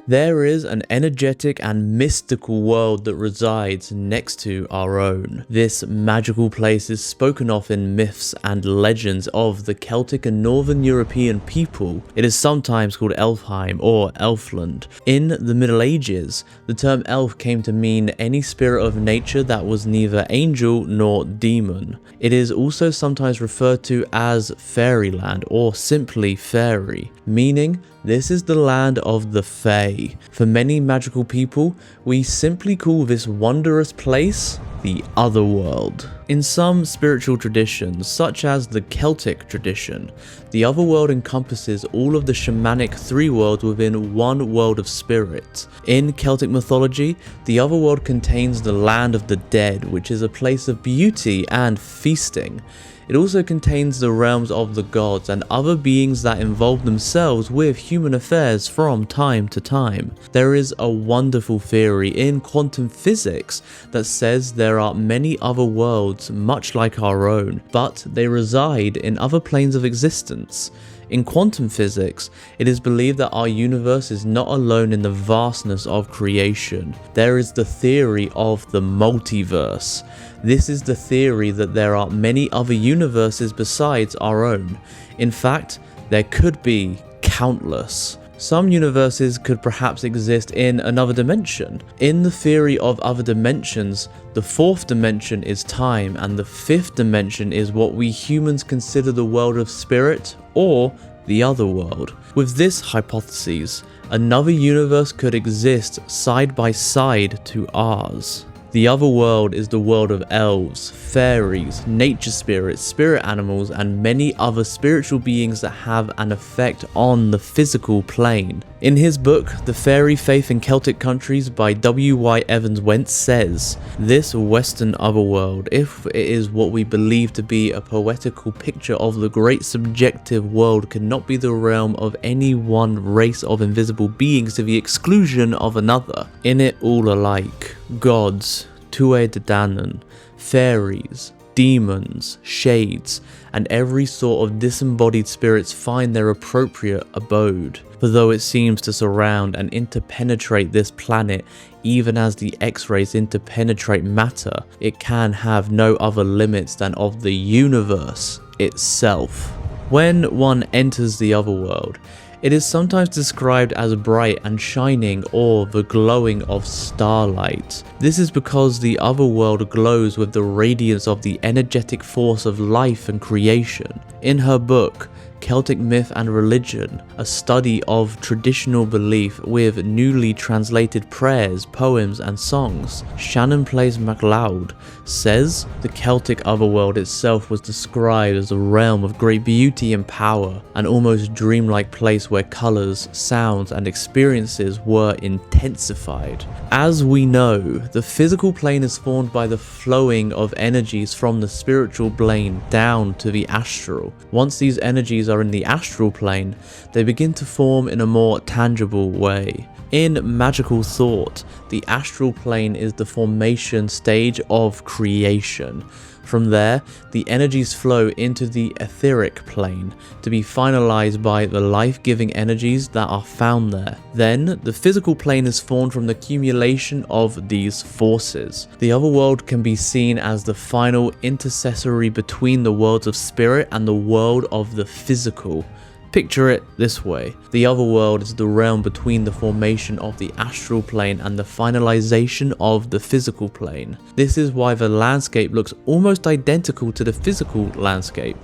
There is an energetic and mystical world that resides next to our own. This magical place is spoken of in myths and legends of the Celtic and Northern European people. It is sometimes called Elfheim or Elfland. In the Middle Ages, the term elf came to mean any spirit of nature that was neither angel nor demon. It is also sometimes referred to as fairyland or simply fairy, meaning this is the land of the Fae. For many magical people, we simply call this wondrous place the Otherworld. In some spiritual traditions, such as the Celtic tradition, the Otherworld encompasses all of the shamanic three worlds within one world of spirit. In Celtic mythology, the Otherworld contains the land of the dead, which is a place of beauty and feasting. It also contains the realms of the gods and other beings that involve themselves with human affairs from time to time. There is a wonderful theory in quantum physics that says there are many other worlds much like our own, but they reside in other planes of existence. In quantum physics, it is believed that our universe is not alone in the vastness of creation. There is the theory of the multiverse. This is the theory that there are many other universes besides our own. In fact, there could be countless. Some universes could perhaps exist in another dimension. In the theory of other dimensions, the fourth dimension is time and the fifth dimension is what we humans consider the world of spirit or the other world. With this hypothesis, another universe could exist side by side to ours. The other world is the world of elves, fairies, nature spirits, spirit animals, and many other spiritual beings that have an effect on the physical plane. In his book, The Fairy Faith in Celtic Countries by W.Y. Evans Wentz says, "This Western otherworld, if it is what we believe to be a poetical picture of the great subjective world, cannot be the realm of any one race of invisible beings to the exclusion of another. In it all alike, gods, Tuatha De Danann, fairies, demons, shades, and every sort of disembodied spirits find their appropriate abode. For though it seems to surround and interpenetrate this planet, even as the X-rays interpenetrate matter, it can have no other limits than of the universe itself." When one enters the otherworld, it is sometimes described as bright and shining or the glowing of starlight. This is because the otherworld glows with the radiance of the energetic force of life and creation. In her book, Celtic Myth and Religion, a study of traditional belief with newly translated prayers, poems and songs, Shannon Place MacLeod says the Celtic otherworld itself was described as a realm of great beauty and power, an almost dreamlike place where colours, sounds and experiences were intensified. As we know, the physical plane is formed by the flowing of energies from the spiritual plane down to the astral. Once these energies are in the astral plane, they begin to form in a more tangible way. In magical thought, the astral plane is the formation stage of creation. From there, the energies flow into the etheric plane to be finalized by the life-giving energies that are found there. Then, the physical plane is formed from the accumulation of these forces. The otherworld can be seen as the final intercessory between the worlds of spirit and the world of the physical. Picture it this way. The otherworld is the realm between the formation of the astral plane and the finalization of the physical plane. This is why the landscape looks almost identical to the physical landscape,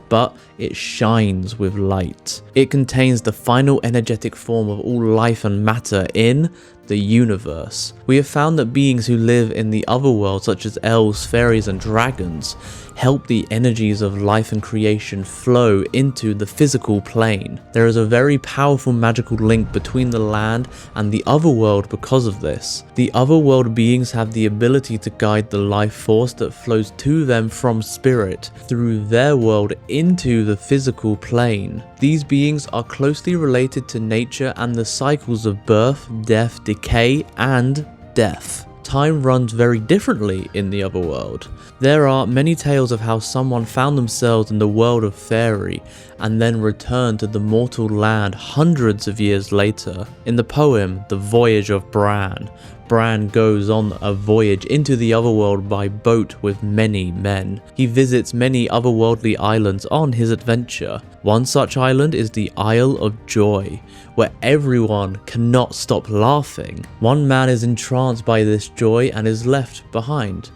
but it shines with light. It contains the final energetic form of all life and matter in the universe. We have found that beings who live in the otherworld, such as elves, fairies and dragons, help the energies of life and creation flow into the physical plane. There is a very powerful magical link between the land and the otherworld because of this. The otherworld beings have the ability to guide the life force that flows to them from spirit through their world into the physical plane. These beings are closely related to nature and the cycles of birth, death, decay, and death. time runs very differently in the Otherworld. There are many tales of how someone found themselves in the world of Faery and then returned to the mortal land hundreds of years later. In the poem The Voyage of Bran, Bran goes on a voyage into the Otherworld by boat with many men. He visits many otherworldly islands on his adventure. One such island is the Isle of Joy, where everyone cannot stop laughing. One man is entranced by this joy and is left behind.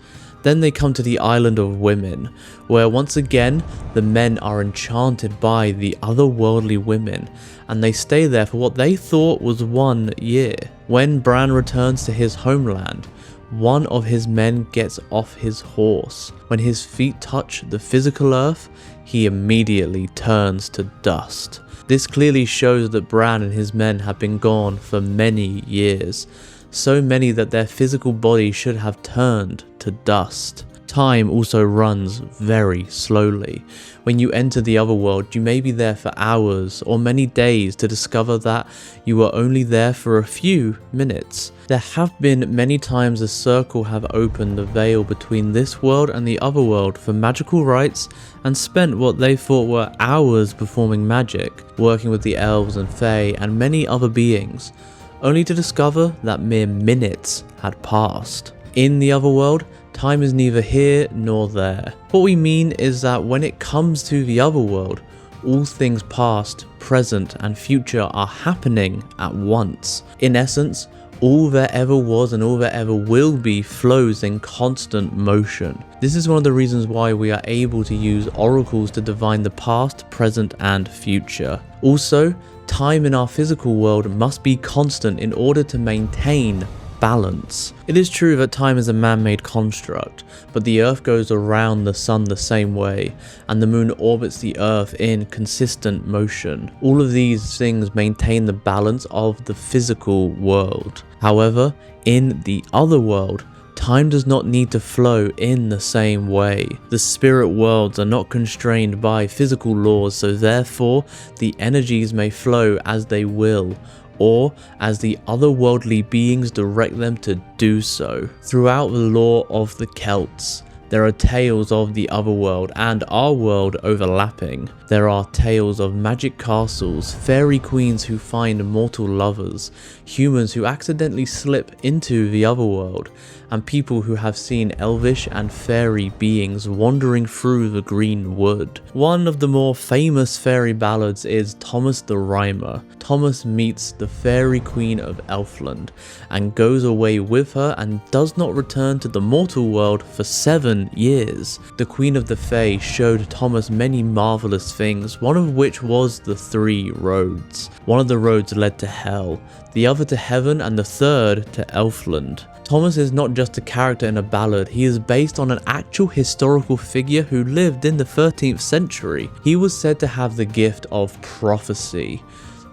Then they come to the Island of Women, where once again the men are enchanted by the otherworldly women, and they stay there for what they thought was 1 year. When Bran returns to his homeland, one of his men gets off his horse. When his feet touch the physical earth, he immediately turns to dust. This clearly shows that Bran and his men have been gone for many years, so many that their physical body should have turned to dust. Time also runs very slowly. When you enter the Otherworld, you may be there for hours or many days to discover that you were only there for a few minutes. There have been many times a circle have opened the veil between this world and the Otherworld for magical rites and spent what they thought were hours performing magic, working with the elves and fae and many other beings, only to discover that mere minutes had passed. In the Otherworld, time is neither here nor there. What we mean is that when it comes to the Otherworld, all things past, present and future are happening at once. In essence, all there ever was and all there ever will be flows in constant motion. This is one of the reasons why we are able to use oracles to divine the past, present and future. Also, time in our physical world must be constant in order to maintain balance. It is true that time is a man-made construct, but the earth goes around the sun the same way, and the moon orbits the earth in consistent motion. All of these things maintain the balance of the physical world. However, in the Otherworld, time does not need to flow in the same way. The spirit worlds are not constrained by physical laws, so therefore the energies may flow as they will, or as the otherworldly beings direct them to do so. Throughout the lore of the Celts, there are tales of the Otherworld and our world overlapping. There are tales of magic castles, fairy queens who find mortal lovers, humans who accidentally slip into the Otherworld, and people who have seen elvish and fairy beings wandering through the green wood. One of the more famous fairy ballads is Thomas the Rhymer. Thomas meets the Faery Queen of Elfland and goes away with her and does not return to the mortal world for 7 years. The Queen of the Fae showed Thomas many marvelous things, one of which was the 3 roads. One of the roads led to hell, the other to heaven, and the third to Elfland. Thomas is not just a character in a ballad, he is based on an actual historical figure who lived in the 13th century. He was said to have the gift of prophecy.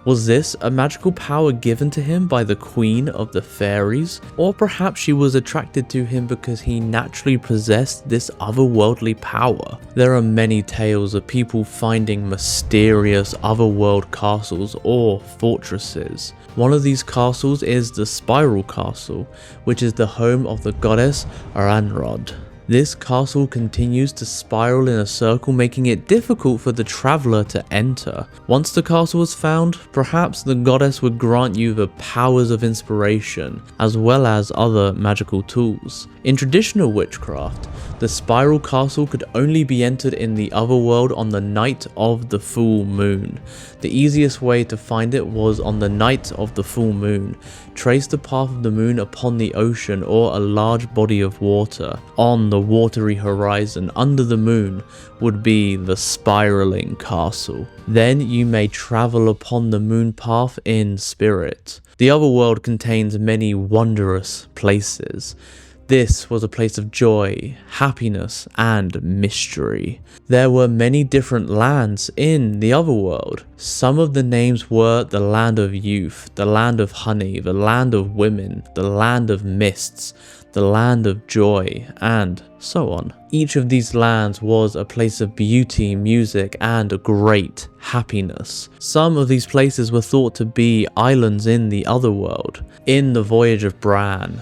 Was this a magical power given to him by the Queen of the Fairies? Or perhaps she was attracted to him because he naturally possessed this otherworldly power? There are many tales of people finding mysterious otherworld castles or fortresses. One of these castles is the Spiral Castle, which is the home of the goddess Annwn. This castle continues to spiral in a circle, making it difficult for the traveller to enter. Once the castle is found, perhaps the goddess would grant you the powers of inspiration, as well as other magical tools. In traditional witchcraft, the Spiral Castle could only be entered in the Otherworld on the night of the full moon. The easiest way to find it was on the night of the full moon. Trace the path of the moon upon the ocean or a large body of water. On the watery horizon under the moon would be the spiraling castle. Then you may travel upon the moon path in spirit. The Otherworld contains many wondrous places. This was a place of joy, happiness, and mystery. There were many different lands in the Otherworld. Some of the names were the Land of Youth, the Land of Honey, the Land of Women, the Land of Mists, the land of joy, and so on. Each of these lands was a place of beauty, music, and great happiness. Some of these places were thought to be islands in the Otherworld. In the voyage of Bran,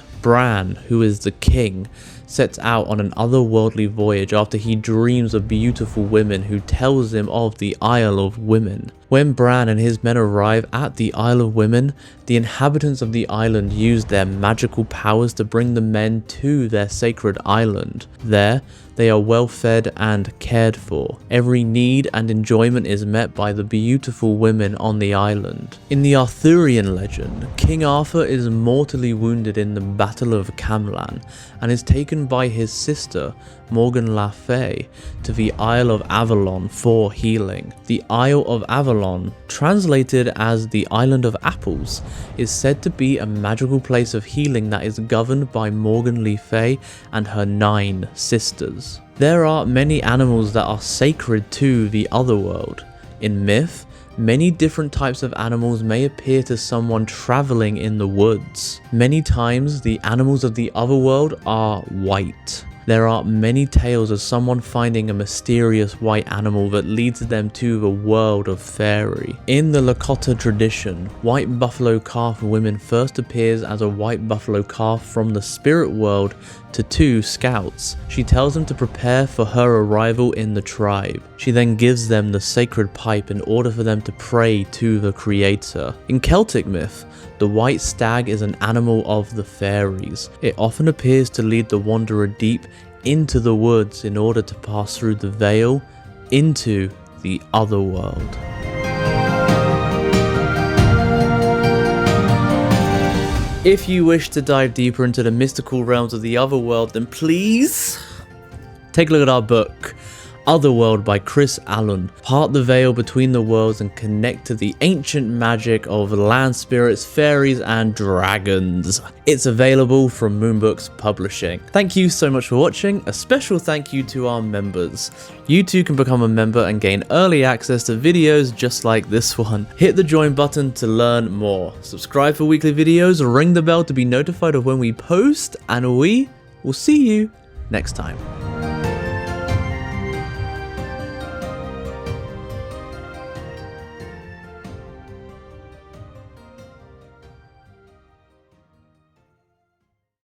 who is the king, sets out on an otherworldly voyage after he dreams of beautiful women who tells him of the Isle of Women. When Bran and his men arrive at the Isle of Women, the inhabitants of the island use their magical powers to bring the men to their sacred island. There, they are well fed and cared for. Every need and enjoyment is met by the beautiful women on the island. In the Arthurian legend, King Arthur is mortally wounded in the Battle of Camlan and is taken by his sister, Morgan Le Fay, to the Isle of Avalon for healing. The Isle of Avalon, translated as the Island of Apples, is said to be a magical place of healing that is governed by Morgan Le Fay and her 9 sisters. There are many animals that are sacred to the Otherworld. In myth, many different types of animals may appear to someone traveling in the woods. Many times, the animals of the Otherworld are white. There are many tales of someone finding a mysterious white animal that leads them to the world of faery. In the Lakota tradition, white buffalo calf women first appears as a white buffalo calf from the spirit world to 2 scouts. She tells them to prepare for her arrival in the tribe. She then gives them the sacred pipe in order for them to pray to the creator. In Celtic myth, the white stag is an animal of the fairies. It often appears to lead the wanderer deep into the woods in order to pass through the veil into the Otherworld. If you wish to dive deeper into the mystical realms of the Otherworld, then please take a look at our book, Otherworld by Chris Allen. Part the veil between the worlds and connect to the ancient magic of land spirits, fairies, and dragons. It's available from Moonbooks Publishing. Thank you so much for watching. A special thank you to our members. You too can become a member and gain early access to videos just like this one. Hit the join button to learn more. Subscribe for weekly videos, ring the bell to be notified of when we post, and we will see you next time.